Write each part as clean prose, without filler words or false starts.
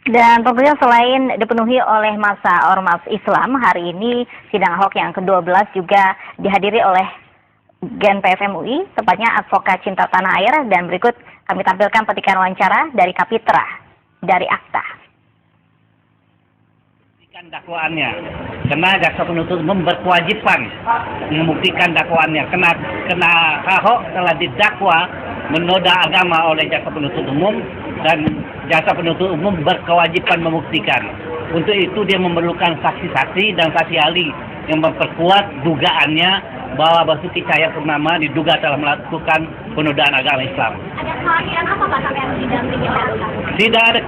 Dan tentunya selain dipenuhi oleh massa ormas Islam, hari ini sidang Ahok yang ke-12 juga dihadiri oleh GNPF MUI, tepatnya advokat cinta tanah air, dan berikut kami tampilkan petikan wawancara dari Kapitra, dari Akta. Dakwaannya, karena jaksa penuntut umum berkewajiban membuktikan dakwaannya. Kena Ahok telah didakwa menoda agama oleh jaksa penuntut umum, dan jaksa penuntut umum berkewajiban membuktikan. Untuk itu dia memerlukan saksi-saksi dan saksi ahli yang memperkuat dugaannya bahwa Basuki Cahayapurnama diduga telah melakukan penodaan agama Islam. Ada kekhawatiran apa Pak sampai harus didampingi oleh Akta? Tidak ada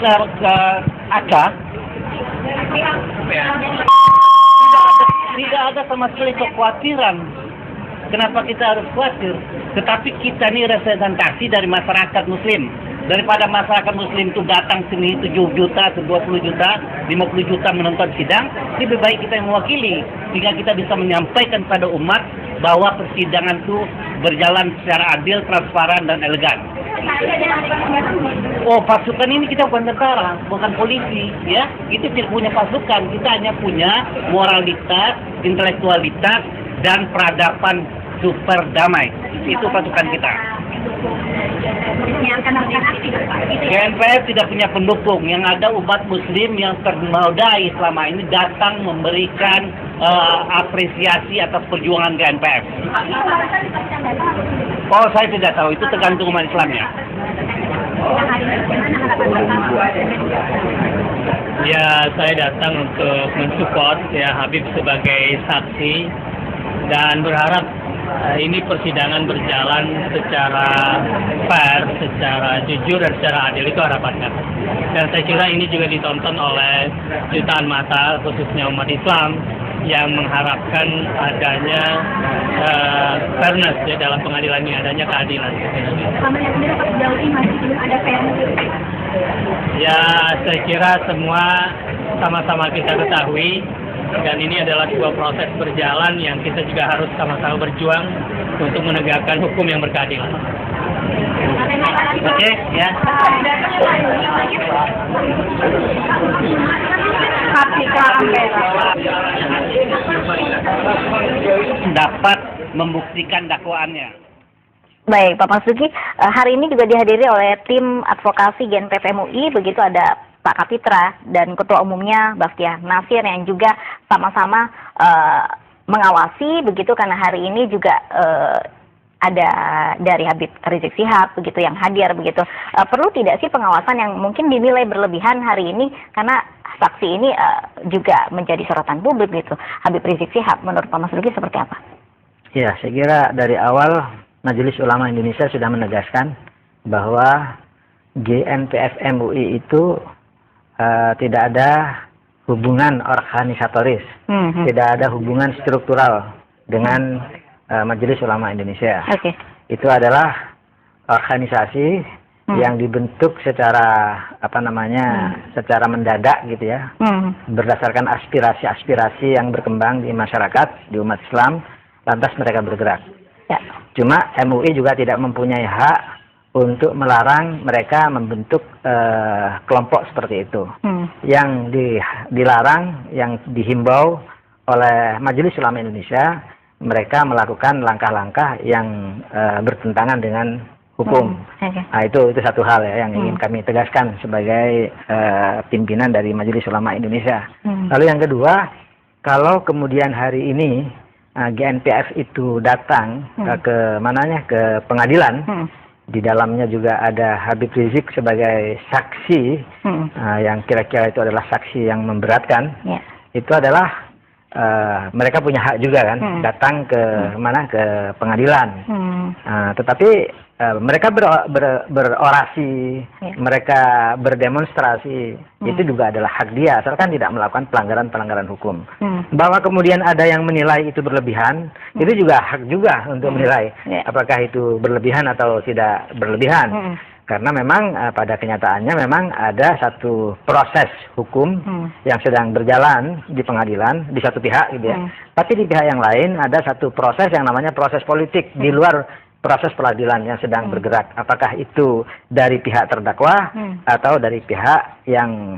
tidak ada sama sekali kekhawatiran. Kenapa kita harus khawatir? Tetapi kita ini representasi dari masyarakat Muslim. Daripada masyarakat Muslim itu datang sini 7 juta, 20 juta, 50 juta menonton sidang, lebih baik kita yang mewakili, sehingga kita bisa menyampaikan pada umat bahwa persidangan itu berjalan secara adil, transparan, dan elegan. Oh, pasukan ini kita bukan tentara, bukan polisi, ya. Itu tidak punya pasukan, kita hanya punya moralitas, intelektualitas, dan peradaban super damai. Itu pasukan kita. GNPF tidak punya pendukung, yang ada umat muslim yang ternodai selama ini datang memberikan apresiasi atas perjuangan GNPF. Oh, saya tidak tahu, itu tergantung umat Islamnya. Ya, saya datang untuk mensupport ya Habib sebagai saksi dan berharap ini persidangan berjalan secara fair, secara jujur, dan secara adil. Itu harapannya. Dan saya kira ini juga ditonton oleh jutaan mata, khususnya umat Islam, yang mengharapkan adanya fairness ya, dalam pengadilan ini, adanya keadilan. Ya, saya kira semua sama-sama kita ketahui, dan ini adalah sebuah proses berjalan yang kita juga harus sama-sama berjuang untuk menegakkan hukum yang berkeadilan. Oke, ya. Dapat membuktikan dakwaannya. Baik, Pak Basuki, hari ini juga dihadiri oleh tim advokasi GNPF MUI, begitu ada Pak Kapitra dan Ketua Umumnya Baftiar Nasir yang juga sama-sama mengawasi, begitu, karena hari ini juga ada dari Habib Rizik Syihab begitu yang hadir begitu. Perlu tidak sih pengawasan yang mungkin dinilai berlebihan hari ini, karena saksi ini juga menjadi sorotan publik gitu. Habib Rizik Syihab, menurut Pak Mas Duki seperti apa? Ya, saya kira dari awal Majelis Ulama Indonesia sudah menegaskan bahwa GNPF MUI itu tidak ada hubungan organisatoris, tidak ada hubungan struktural dengan Majelis Ulama Indonesia. Okay. Itu adalah organisasi yang dibentuk secara secara mendadak gitu ya, berdasarkan aspirasi-aspirasi yang berkembang di masyarakat, di umat Islam, lantas mereka bergerak. Ya. Cuma MUI juga tidak mempunyai hak untuk melarang mereka membentuk kelompok seperti itu. Yang dilarang, yang dihimbau oleh Majelis Ulama Indonesia, mereka melakukan langkah-langkah yang bertentangan dengan hukum. Okay. Nah, itu satu hal ya yang ingin kami tegaskan sebagai pimpinan dari Majelis Ulama Indonesia. Lalu yang kedua, kalau kemudian hari ini GNPF itu datang ke pengadilan, di dalamnya juga ada Habib Rizik sebagai saksi, yang kira-kira itu adalah saksi yang memberatkan. Itu adalah mereka punya hak juga kan, datang ke ke pengadilan. Tetapi mereka berorasi, mereka berdemonstrasi, itu juga adalah hak dia, asalkan tidak melakukan pelanggaran hukum. Bahwa kemudian ada yang menilai itu berlebihan, itu juga hak juga untuk menilai apakah itu berlebihan atau tidak berlebihan. Karena memang pada kenyataannya memang ada satu proses hukum yang sedang berjalan di pengadilan di satu pihak gitu ya. Tapi di pihak yang lain ada satu proses yang namanya proses politik di luar proses peradilan yang sedang bergerak, apakah itu dari pihak terdakwa atau dari pihak yang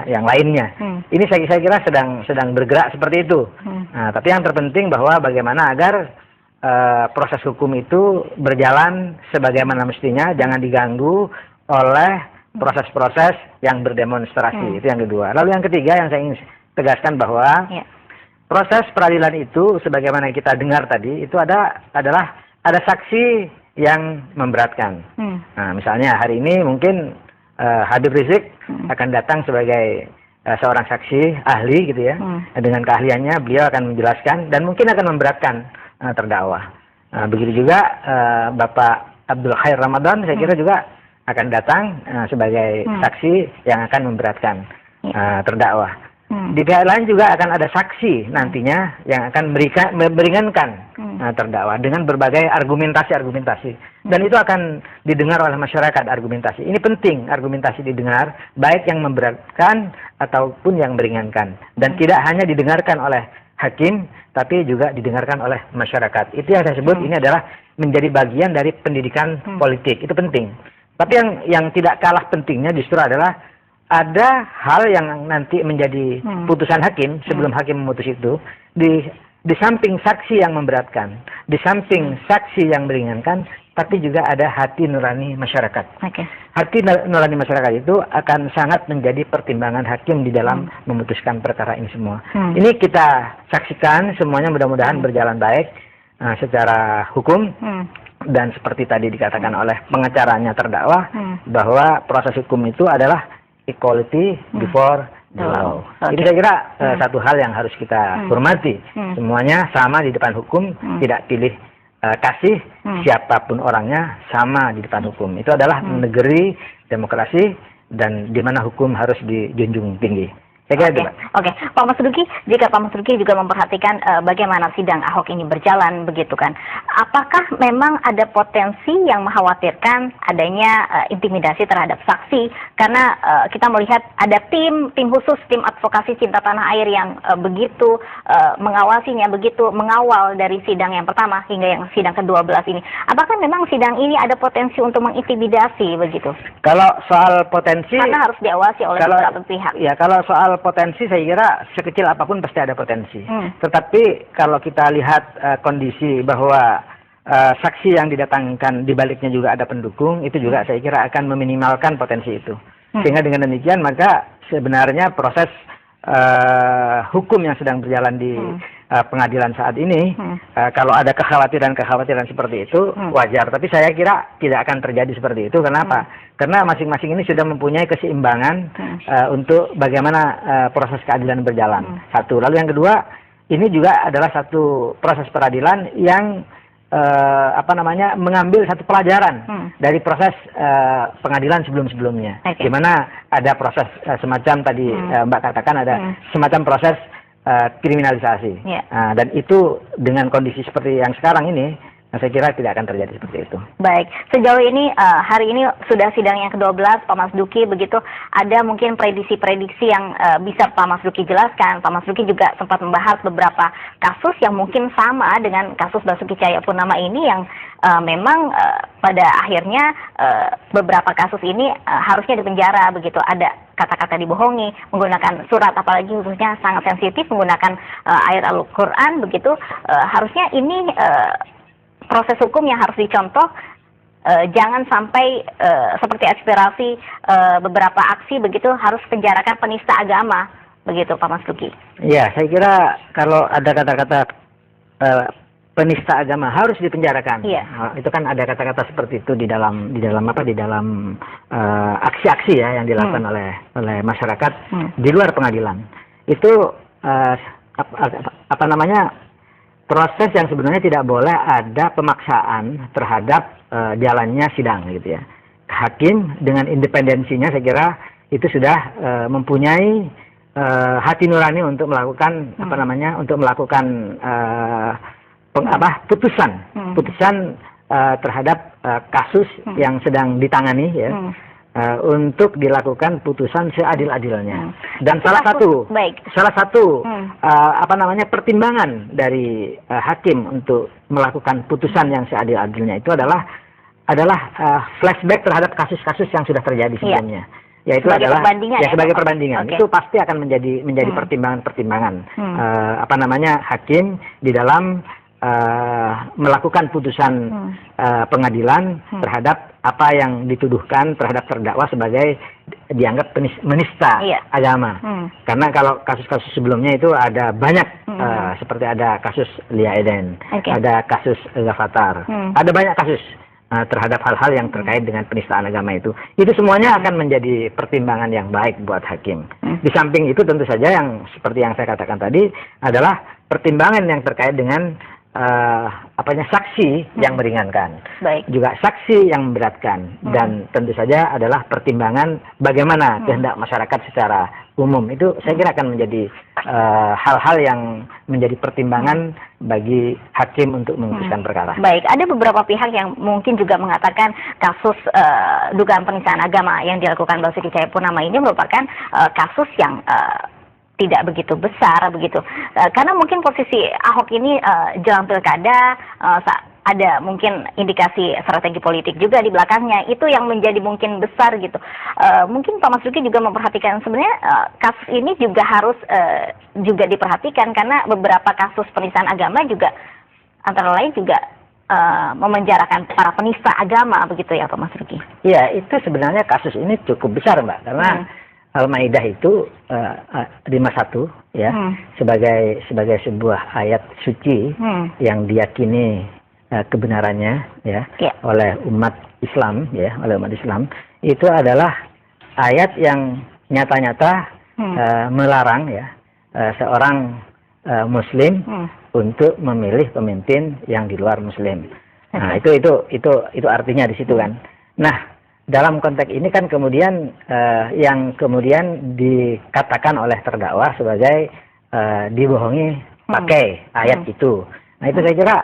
yang lainnya. Ini saya kira sedang bergerak seperti itu. Nah, tapi yang terpenting bahwa bagaimana agar proses hukum itu berjalan sebagaimana mestinya, jangan diganggu oleh proses-proses yang berdemonstrasi. Itu yang kedua. Lalu yang ketiga yang saya ingin tegaskan bahwa proses peradilan itu sebagaimana kita dengar tadi itu adalah saksi yang memberatkan. Nah, misalnya hari ini mungkin Habib Rizik akan datang sebagai seorang saksi ahli gitu ya. Dengan keahliannya beliau akan menjelaskan dan mungkin akan memberatkan terdakwa. Begitu juga Bapak Abdul Khair Ramadan saya kira juga akan datang sebagai saksi yang akan memberatkan terdakwa. Di pihak lain juga akan ada saksi nantinya yang akan meringankan terdakwa dengan berbagai argumentasi. Dan itu akan didengar oleh masyarakat argumentasi. Ini penting argumentasi didengar, baik yang memberatkan ataupun yang meringankan. Dan tidak hanya didengarkan oleh hakim, tapi juga didengarkan oleh masyarakat. Itu yang saya sebut ini adalah menjadi bagian dari pendidikan politik. Itu penting. Tapi yang tidak kalah pentingnya justru adalah ada hal yang nanti menjadi putusan hakim sebelum hakim memutus itu di samping saksi yang memberatkan, di samping saksi yang meringankan, tapi juga ada hati nurani masyarakat. Hati nurani masyarakat itu akan sangat menjadi pertimbangan hakim di dalam memutuskan perkara ini semua. Ini kita saksikan semuanya mudah-mudahan berjalan baik secara hukum. Dan seperti tadi dikatakan oleh pengacaranya terdakwa bahwa proses hukum itu adalah equality before the law. Ini saya kira satu hal yang harus kita hormati. Semuanya sama di depan hukum, tidak pilih kasih siapapun orangnya, sama di depan hukum. Itu adalah negeri demokrasi dan di mana hukum harus dijunjung tinggi. Oke, Pak Mas Duki, jika Pak Mas Duki juga memperhatikan bagaimana sidang Ahok ini berjalan, begitu kan? Apakah memang ada potensi yang mengkhawatirkan adanya intimidasi terhadap saksi? Karena kita melihat ada tim khusus, tim advokasi cinta tanah air yang begitu mengawasinya, begitu mengawal dari sidang yang pertama hingga yang sidang ke-12 ini. Apakah memang sidang ini ada potensi untuk mengintimidasi, begitu? Kalau soal potensi, karena harus diawasi oleh beberapa pihak. Ya, kalau soal potensi saya kira sekecil apapun pasti ada potensi. Tetapi kalau kita lihat kondisi bahwa saksi yang didatangkan di baliknya juga ada pendukung, itu juga saya kira akan meminimalkan potensi itu. Sehingga dengan demikian maka sebenarnya proses hukum yang sedang berjalan di pengadilan saat ini, kalau ada kekhawatiran seperti itu wajar. Tapi saya kira tidak akan terjadi seperti itu. Kenapa? Karena masing-masing ini sudah mempunyai keseimbangan untuk bagaimana proses keadilan berjalan. Satu. Lalu yang kedua, ini juga adalah satu proses peradilan yang mengambil satu pelajaran dari proses pengadilan sebelum-sebelumnya. Di mana ada proses semacam tadi Mbak katakan ada semacam proses kriminalisasi. Dan itu dengan kondisi seperti yang sekarang ini, saya kira tidak akan terjadi seperti itu. Baik, sejauh ini hari ini sudah sidang yang ke-12, Pak Mas Duki, begitu ada mungkin prediksi-prediksi yang bisa Pak Mas Duki jelaskan. Pak Mas Duki juga sempat membahas beberapa kasus yang mungkin sama dengan kasus Basuki Cahayapurnama ini yang memang pada akhirnya beberapa kasus ini harusnya dipenjara, begitu. Ada kata-kata dibohongi, menggunakan surat, apalagi khususnya sangat sensitif, menggunakan ayat Al-Quran, begitu. Harusnya ini proses hukum yang harus dicontoh, jangan sampai seperti aspirasi beberapa aksi begitu harus penjarakan penista agama, begitu Pak Mas Duki. Ya, saya kira kalau ada kata-kata penista agama harus dipenjarakan. Itu kan ada kata-kata seperti itu di dalam aksi-aksi ya yang dilakukan oleh masyarakat di luar pengadilan. Itu proses yang sebenarnya tidak boleh ada pemaksaan terhadap jalannya sidang gitu ya. Hakim dengan independensinya saya kira itu sudah mempunyai hati nurani untuk melakukan putusan terhadap kasus yang sedang ditangani ya. untuk dilakukan putusan seadil-adilnya. Dan Itu salah kasus- satu baik. pertimbangan dari hakim untuk melakukan putusan yang seadil-adilnya itu adalah flashback terhadap kasus-kasus yang sudah terjadi sebelumnya. Yaitu Sebagai adalah perbandingan ya, sebagai Pak? perbandingan. Oke. Itu pasti akan menjadi pertimbangan-pertimbangan hakim di dalam melakukan putusan pengadilan terhadap apa yang dituduhkan terhadap terdakwa sebagai dianggap menista agama. Karena kalau kasus-kasus sebelumnya itu ada banyak seperti ada kasus Lia Eden, ada kasus Ghafatar, ada banyak kasus terhadap hal-hal yang terkait dengan penistaan agama itu. Itu semuanya akan menjadi pertimbangan yang baik buat hakim. Di samping itu tentu saja yang seperti yang saya katakan tadi adalah pertimbangan yang terkait dengan saksi yang meringankan, juga saksi yang memberatkan, dan tentu saja adalah pertimbangan bagaimana kehendak masyarakat secara umum. Itu saya kira akan menjadi hal-hal yang menjadi pertimbangan bagi hakim untuk memutuskan perkara. Baik, ada beberapa pihak yang mungkin juga mengatakan kasus dugaan penistaan agama yang dilakukan Basuki Cahayapurnama ini merupakan kasus yang tidak begitu besar begitu, karena mungkin posisi Ahok ini jelang pilkada, ada mungkin indikasi strategi politik juga di belakangnya, itu yang menjadi mungkin besar gitu. Mungkin Pak Mas Duki juga memperhatikan sebenarnya kasus ini juga harus juga diperhatikan, karena beberapa kasus penistaan agama juga antara lain juga memenjarakan para penista agama begitu ya Pak Mas Duki. Iya, itu sebenarnya kasus ini cukup besar Mbak, karena Al-Maidah itu 51 ya, sebagai sebuah ayat suci yang diyakini kebenarannya ya oleh umat Islam itu adalah ayat yang nyata-nyata melarang ya seorang muslim untuk memilih pemimpin yang di luar muslim. Nah, itu artinya di situ kan. Nah, dalam konteks ini kan kemudian yang kemudian dikatakan oleh terdakwa sebagai dibohongi pakai ayat itu. Nah, itu saya kira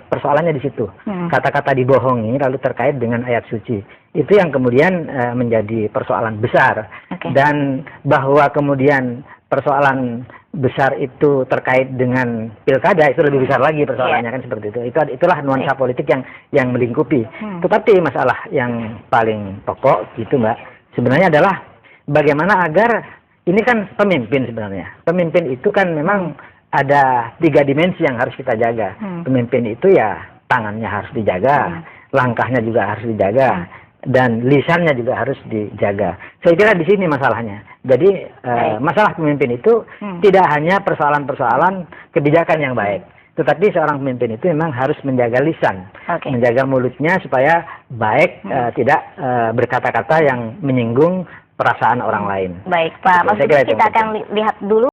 persoalannya di situ. Kata-kata dibohongi lalu terkait dengan ayat suci. Itu yang kemudian menjadi persoalan besar. Dan bahwa kemudian persoalan besar itu terkait dengan pilkada, itu lebih besar lagi persoalannya kan seperti itu. Itulah nuansa politik yang melingkupi. Tetapi masalah yang paling pokok gitu Mbak, sebenarnya adalah bagaimana agar ini kan pemimpin sebenarnya. Pemimpin itu kan memang ada 3 dimensi yang harus kita jaga. Pemimpin itu ya tangannya harus dijaga, langkahnya juga harus dijaga, dan lisannya juga harus dijaga. Saya kira di sini masalahnya. Jadi masalah pemimpin itu tidak hanya persoalan-persoalan kebijakan yang baik, tetapi seorang pemimpin itu memang harus menjaga lisan, menjaga mulutnya supaya baik, tidak berkata-kata yang menyinggung perasaan orang lain. Baik Pak Mas Duki, kita akan lihat dulu